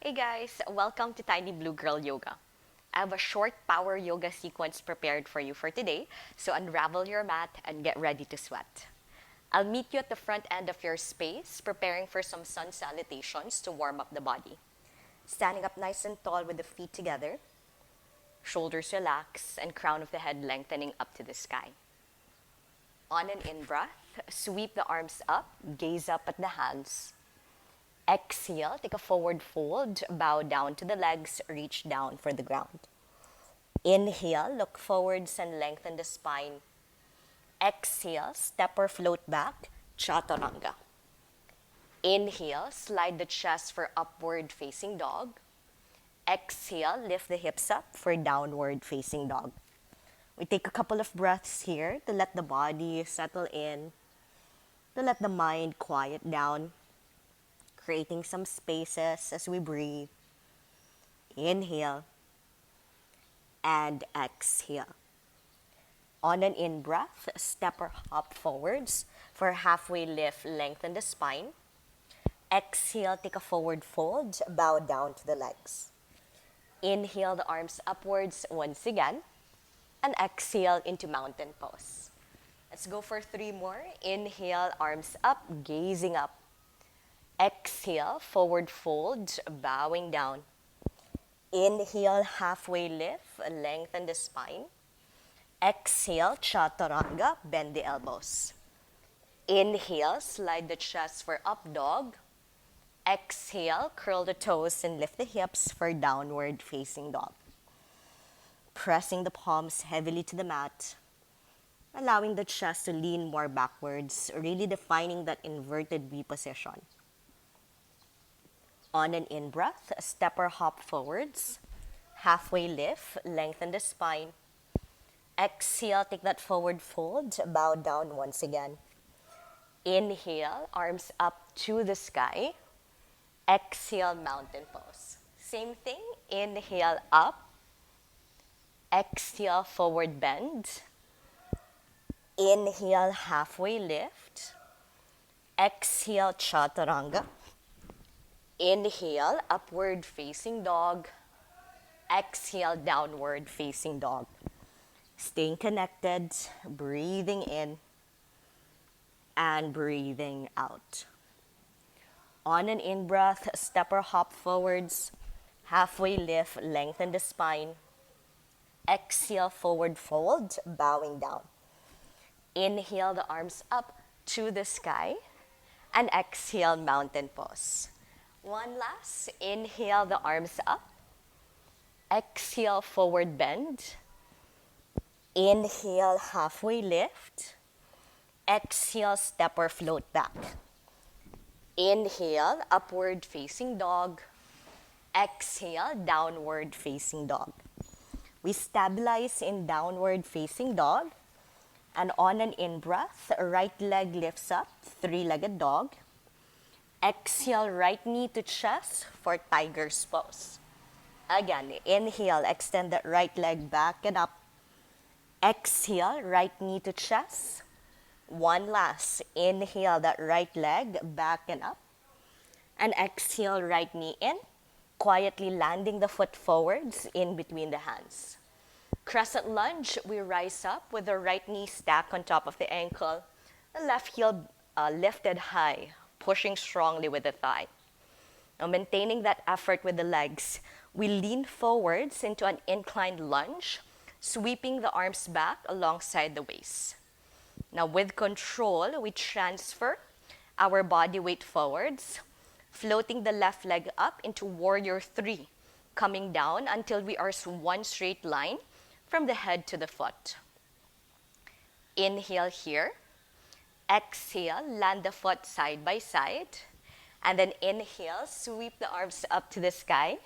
Hey guys, welcome to Tiny Blue Girl Yoga. I have a short power yoga sequence prepared for you for today, so unravel your mat and get ready to sweat. I'll meet you at the front end of your space, preparing for some sun salutations to warm up the body. Standing up nice and tall with the feet together, shoulders relaxed, and crown of the head lengthening up to the sky. On an in-breath, sweep the arms up, gaze up at the hands. Exhale, take a forward fold, bow down to the legs, reach down for the ground. Inhale, look forwards and lengthen the spine. Exhale, step or float back, chaturanga. Inhale, slide the chest for upward facing dog. Exhale, lift the hips up for downward facing dog. We take a couple of breaths here to let the body settle in, to let the mind quiet down, creating some spaces as we breathe. Inhale and exhale. On an in-breath, step or hop forwards for halfway lift, lengthen the spine. Exhale, take a forward fold, bow down to the legs. Inhale the arms upwards once again, and exhale into mountain pose. Let's go for 3 more. Inhale, arms up, gazing up. Exhale, forward fold, bowing down. Inhale, halfway lift, lengthen the spine. Exhale, chaturanga, bend the elbows. Inhale, slide the chest for up dog. Exhale, curl the toes and lift the hips for downward facing dog. Pressing the palms heavily to the mat, allowing the chest to lean more backwards, really defining that inverted V position. On an in-breath, step or hop forwards, halfway lift, lengthen the spine. Exhale, take that forward fold, bow down once again. Inhale, arms up to the sky. Exhale, mountain pose. Same thing, inhale up. Exhale, forward bend. Inhale, halfway lift. Exhale, chaturanga. Inhale, upward facing dog. Exhale, downward facing dog. Staying connected, breathing in and breathing out. On an in-breath, step or hop forwards, halfway lift, lengthen the spine. Exhale, forward fold, bowing down. Inhale the arms up to the sky, and exhale, mountain pose. One last, inhale the arms up. Exhale, forward bend. Inhale, halfway lift. Exhale, step or float back. Inhale, upward facing dog. Exhale, downward facing dog. We stabilize in downward facing dog. And on an in-breath, right leg lifts up, 3-legged dog. Exhale, right knee to chest for tiger's pose. Again, inhale, extend that right leg back and up. Exhale, right knee to chest. One last, inhale that right leg back and up. And exhale, right knee in, quietly landing the foot forwards in between the hands. Crescent lunge, we rise up with the right knee stacked on top of the ankle, the left heel lifted high, pushing strongly with the thigh. Now maintaining that effort with the legs, we lean forwards into an inclined lunge, sweeping the arms back alongside the waist. Now with control, we transfer our body weight forwards, floating the left leg up into warrior 3, coming down until we are one straight line from the head to the foot. Inhale here. Exhale, land the foot side by side. And then inhale, sweep the arms up to the sky.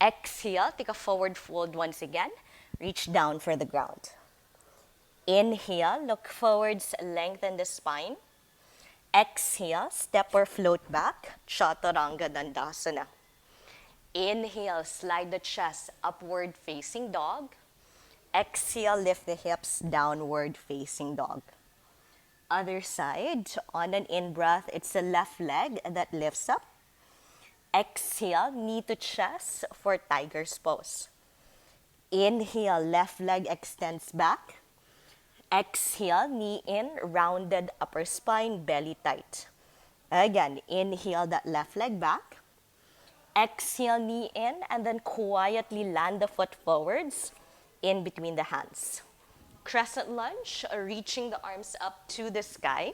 Exhale, take a forward fold once again. Reach down for the ground. Inhale, look forwards, lengthen the spine. Exhale, step or float back, chaturanga dandasana. Inhale, slide the chest upward facing dog. Exhale, lift the hips, downward facing dog. Other side, on an in-breath, it's the left leg that lifts up. Exhale, knee to chest for tiger's pose. Inhale, left leg extends back. Exhale, knee in, rounded upper spine, belly tight. Again, inhale that left leg back. Exhale, knee in, and then quietly land the foot forwards in between the hands. Crescent lunge, reaching the arms up to the sky,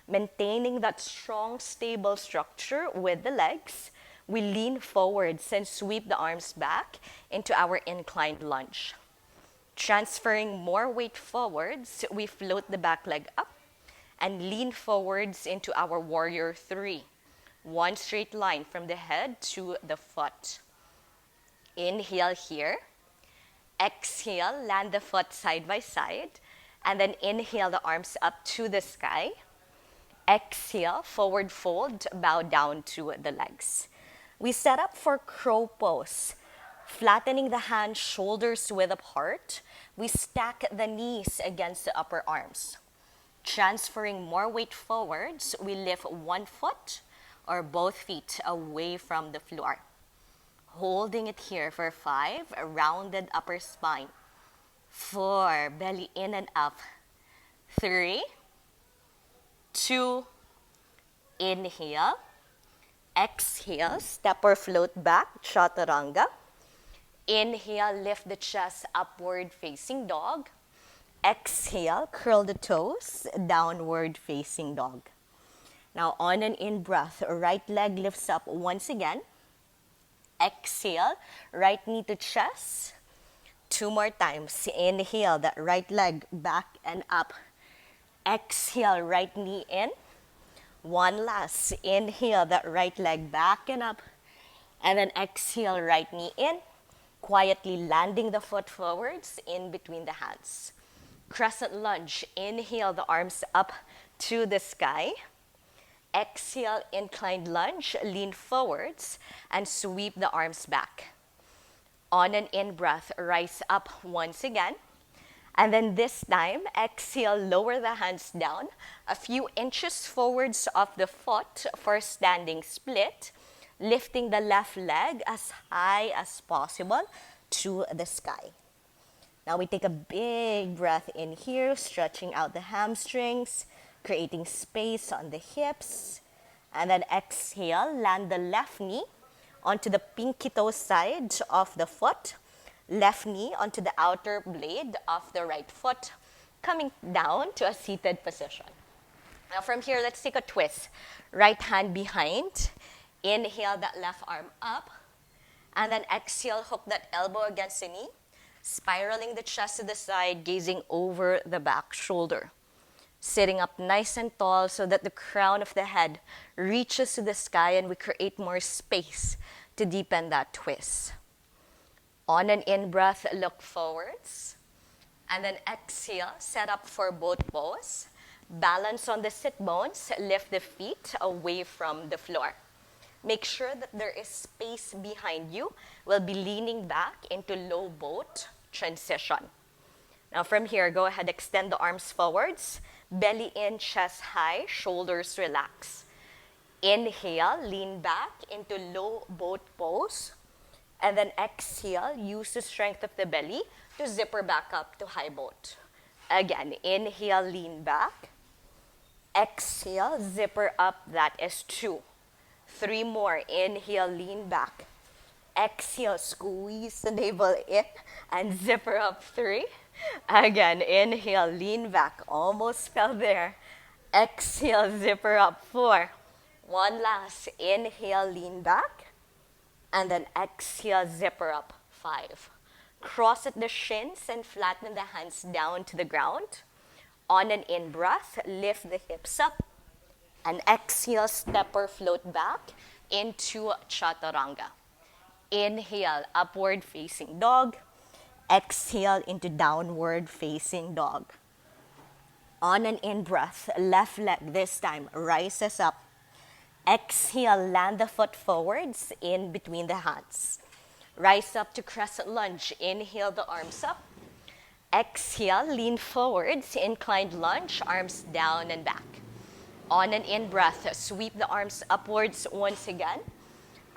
maintaining that strong, stable structure with the legs. We lean forwards and sweep the arms back into our inclined lunge. Transferring more weight forwards, we float the back leg up and lean forwards into our warrior three. One straight line from the head to the foot. Inhale here. Exhale, land the foot side by side. And then inhale the arms up to the sky. Exhale, forward fold, bow down to the legs. We set up for crow pose. Flattening the hands, shoulders width apart. We stack the knees against the upper arms. Transferring more weight forwards, we lift one foot or both feet away from the floor. Holding it here for 5, a rounded upper spine. 4, belly in and up. 3, 2, inhale. Exhale, step or float back, chaturanga. Inhale, lift the chest upward facing dog. Exhale, curl the toes, downward facing dog. Now on an in-breath, right leg lifts up once again. Exhale, right knee to chest. 2 more times. Inhale, that right leg back and up. Exhale, right knee in. 1 last. Inhale, that right leg back and up. And then exhale, right knee in. Quietly landing the foot forwards in between the hands. Crescent lunge. Inhale the arms up to the sky. Exhale, inclined lunge, lean forwards and sweep the arms back. On an in-breath, rise up once again. And then this time, exhale, lower the hands down a few inches forwards of the foot for standing split, lifting the left leg as high as possible to the sky. Now we take a big breath in here, stretching out the hamstrings, creating space on the hips. And then exhale, land the left knee onto the pinky toe side of the foot. Left knee onto the outer blade of the right foot, coming down to a seated position. Now from here, let's take a twist. Right hand behind. Inhale that left arm up. And then exhale, hook that elbow against the knee. Spiraling the chest to the side, gazing over the back shoulder. Sitting up nice and tall so that the crown of the head reaches to the sky and we create more space to deepen that twist. On an in-breath, look forwards. And then exhale, set up for boat pose. Balance on the sit bones, lift the feet away from the floor. Make sure that there is space behind you. We'll be leaning back into low boat transition. Now from here, go ahead, extend the arms forwards. Belly in, chest high, shoulders relax. Inhale, lean back into low boat pose. And then exhale, use the strength of the belly to zipper back up to high boat. Again, inhale, lean back. Exhale, zipper up, that is 2. 3 more, inhale, lean back. Exhale, squeeze the navel in and zipper up 3. Again, inhale, lean back, almost fell there. Exhale, zipper up 4. 1 last, inhale, lean back. And then exhale, zipper up 5. Cross at the shins and flatten the hands down to the ground. On an in-breath, lift the hips up. And exhale, step or float back into chaturanga. Inhale, upward facing dog. Exhale into downward facing dog. On an in-breath, left leg this time rises up. Exhale, land the foot forwards in between the hands. Rise up to crescent lunge. Inhale the arms up. Exhale, lean forwards, inclined lunge, arms down and back. On an in-breath, sweep the arms upwards once again.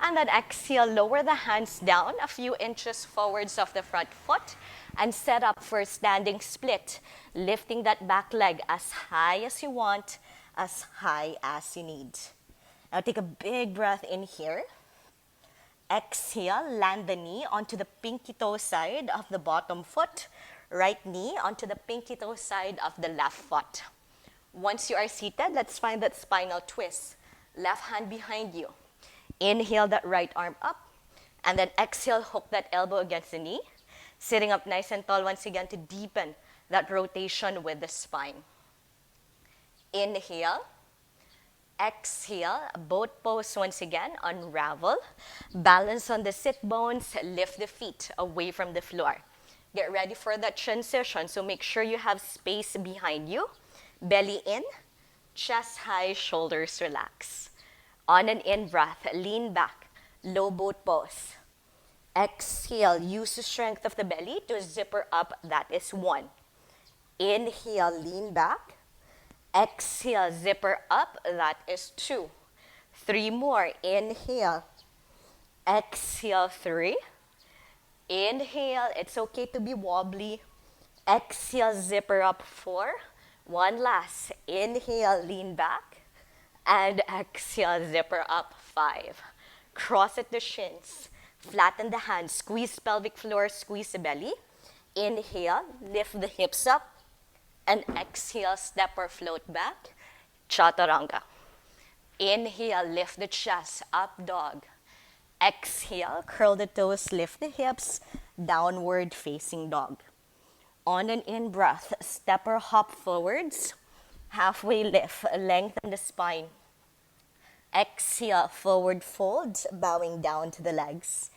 And then exhale, lower the hands down a few inches forwards of the front foot and set up for standing split, lifting that back leg as high as you want, as high as you need. Now take a big breath in here. Exhale, land the knee onto the pinky toe side of the bottom foot, right knee onto the pinky toe side of the left foot. Once you are seated, let's find that spinal twist. Left hand behind you. Inhale that right arm up, and then exhale, hook that elbow against the knee. Sitting up nice and tall once again to deepen that rotation with the spine. Inhale. Exhale, both pose once again, unravel. Balance on the sit bones, lift the feet away from the floor. Get ready for that transition, so make sure you have space behind you. Belly in, chest high, shoulders relax. On an in-breath, lean back, low boat pose. Exhale, use the strength of the belly to zipper up, that is 1. Inhale, lean back. Exhale, zipper up, that is 2. 3 more, inhale. Exhale, 3. Inhale, it's okay to be wobbly. Exhale, zipper up, 4. One last, inhale, lean back. And exhale, zipper up, 5. Cross at the shins, flatten the hands, squeeze pelvic floor, squeeze the belly. Inhale, lift the hips up. And exhale, step or float back, chaturanga. Inhale, lift the chest, up dog. Exhale, curl the toes, lift the hips, downward facing dog. On an in-breath, step or hop forwards, halfway lift, lengthen the spine. Exhale, forward fold, bowing down to the legs.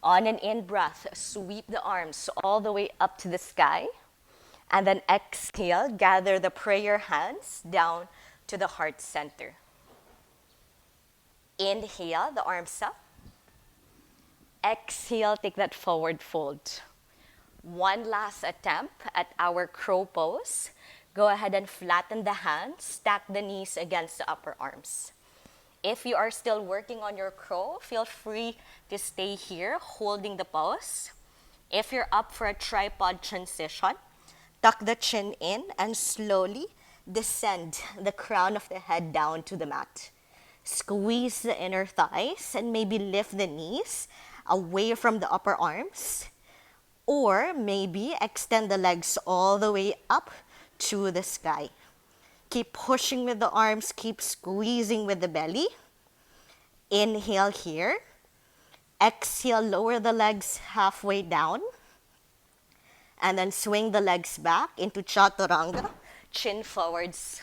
On an in-breath, sweep the arms all the way up to the sky. And then exhale, gather the prayer hands down to the heart center. Inhale, the arms up. Exhale, take that forward fold. One last attempt at our crow pose. Go ahead and flatten the hands, stack the knees against the upper arms. If you are still working on your crow, feel free to stay here holding the pose. If you're up for a tripod transition, tuck the chin in and slowly descend the crown of the head down to the mat. Squeeze the inner thighs and maybe lift the knees away from the upper arms. Or maybe extend the legs all the way up to the sky. Keep pushing with the arms, keep squeezing with the belly. Inhale here. Exhale, lower the legs halfway down. And then swing the legs back into chaturanga, chin forwards.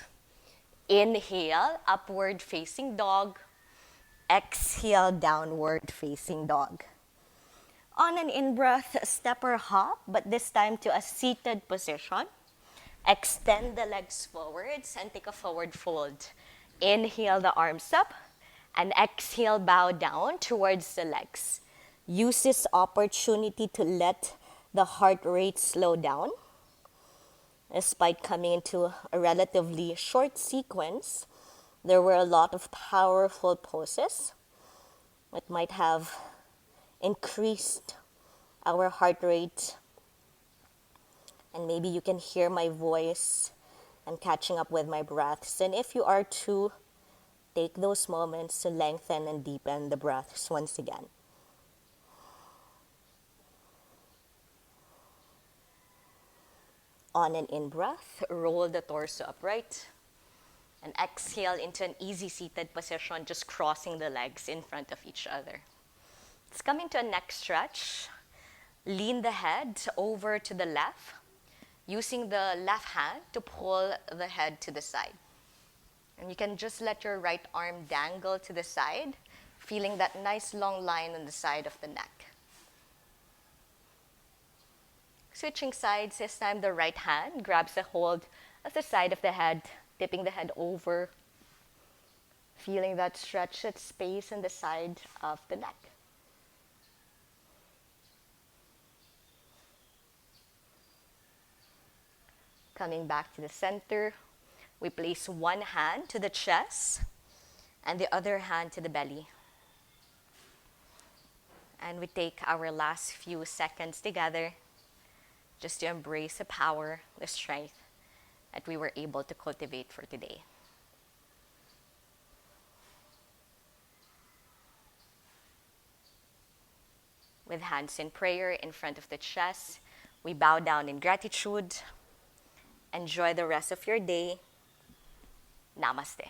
Inhale, upward facing dog. Exhale, downward facing dog. On an in-breath, step or hop, but this time to a seated position. Extend the legs forwards and take a forward fold. Inhale the arms up and exhale, bow down towards the legs. Use this opportunity to let the heart rate slow down. Despite coming into a relatively short sequence, there were a lot of powerful poses that might have increased our heart rate. And maybe you can hear my voice and catching up with my breaths. And if you are to take those moments to lengthen and deepen the breaths once again. On an in-breath, roll the torso upright. And exhale into an easy seated position, just crossing the legs in front of each other. Let's come into a neck stretch. Lean the head over to the left, using the left hand to pull the head to the side. And you can just let your right arm dangle to the side, feeling that nice long line on the side of the neck. Switching sides, this time the right hand grabs a hold of the side of the head, tipping the head over, feeling that stretched space on the side of the neck. Coming back to the center, we place one hand to the chest and the other hand to the belly. And we take our last few seconds together just to embrace the power, the strength that we were able to cultivate for today. With hands in prayer in front of the chest, we bow down in gratitude. Enjoy the rest of your day. Namaste.